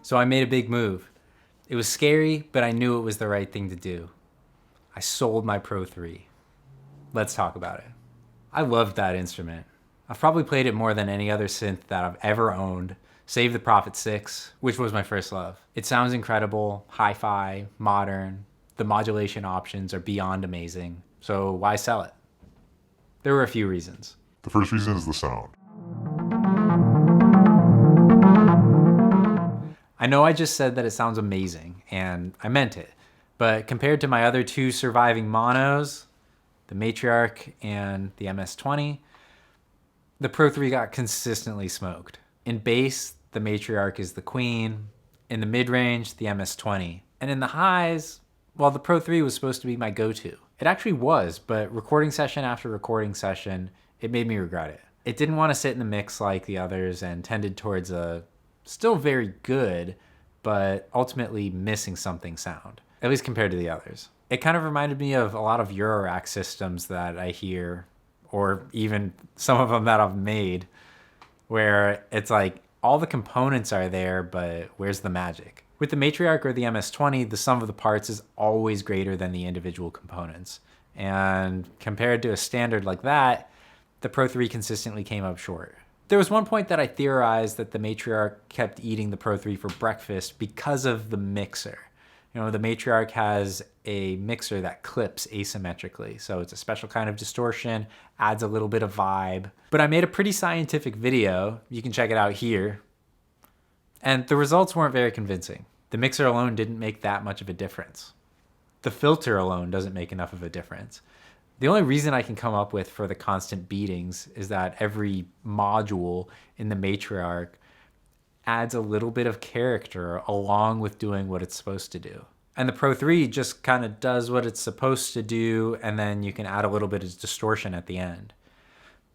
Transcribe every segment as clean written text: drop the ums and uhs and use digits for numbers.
So I made a big move. It was scary, but I knew it was the right thing to do. I sold my Pro 3. Let's talk about it. I loved that instrument. I've probably played it more than any other synth that I've ever owned, save the Prophet 6, which was my first love. It sounds incredible, hi-fi, modern. The modulation options are beyond amazing. So why sell it? There were a few reasons. The first reason is the sound. I know I just said that it sounds amazing, and I meant it. But compared to my other two surviving monos, the Matriarch and the MS-20, the Pro 3 got consistently smoked. In bass, the Matriarch is the queen. In the mid-range, the MS-20. And in the highs, well, the Pro 3 was supposed to be my go-to. It actually was, but recording session after recording session, it made me regret it. It didn't want to sit in the mix like the others and tended towards a still very good, but ultimately missing something sound, at least compared to the others. It kind of reminded me of a lot of Eurorack systems that I hear, or even some of them that I've made, where it's like all the components are there, but where's the magic? With the Matriarch or the MS-20, the sum of the parts is always greater than the individual components. And compared to a standard like that, the Pro 3 consistently came up short. There was one point that I theorized that the Matriarch kept eating the Pro 3 for breakfast because of the mixer. You know, the Matriarch has a mixer that clips asymmetrically, so it's a special kind of distortion, adds a little bit of vibe. But I made a pretty scientific video, you can check it out here, and the results weren't very convincing. The mixer alone didn't make that much of a difference. The filter alone doesn't make enough of a difference. The only reason I can come up with for the constant beatings is that every module in the Matriarch adds a little bit of character along with doing what it's supposed to do. And the Pro 3 just kind of does what it's supposed to do, and then you can add a little bit of distortion at the end.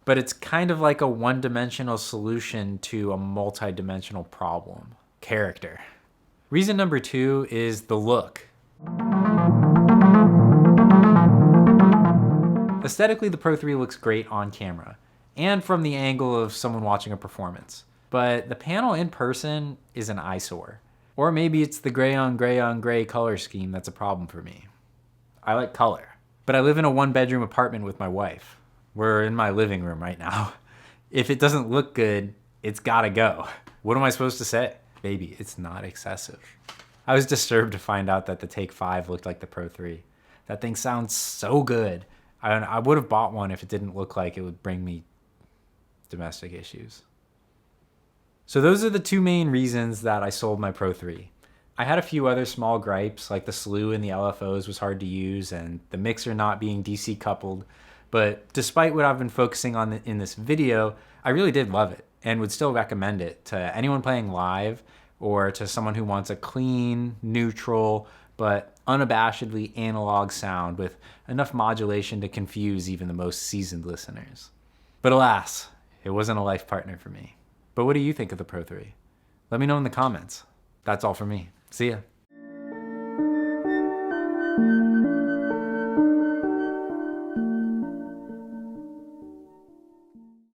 But it's kind of like a one-dimensional solution to a multi-dimensional problem. Character. Reason number 2 is the look. Aesthetically, the Pro 3 looks great on camera, and from the angle of someone watching a performance. But the panel in person is an eyesore. Or maybe it's the gray on gray on gray color scheme that's a problem for me. I like color. But I live in a one-bedroom apartment with my wife. We're in my living room right now. If it doesn't look good, it's gotta go. What am I supposed to say? Baby, it's not excessive. I was disturbed to find out that the Take 5 looked like the Pro 3. That thing sounds so good. I would have bought one if it didn't look like it would bring me domestic issues. So those are the two main reasons that I sold my Pro 3. I had a few other small gripes, like the slew in the LFOs was hard to use and the mixer not being DC coupled. But despite what I've been focusing on in this video, I really did love it and would still recommend it to anyone playing live or to someone who wants a clean, neutral, but unabashedly analog sound with enough modulation to confuse even the most seasoned listeners. But alas, it wasn't a life partner for me. But what do you think of the Pro 3? Let me know in the comments. That's all for me. See ya.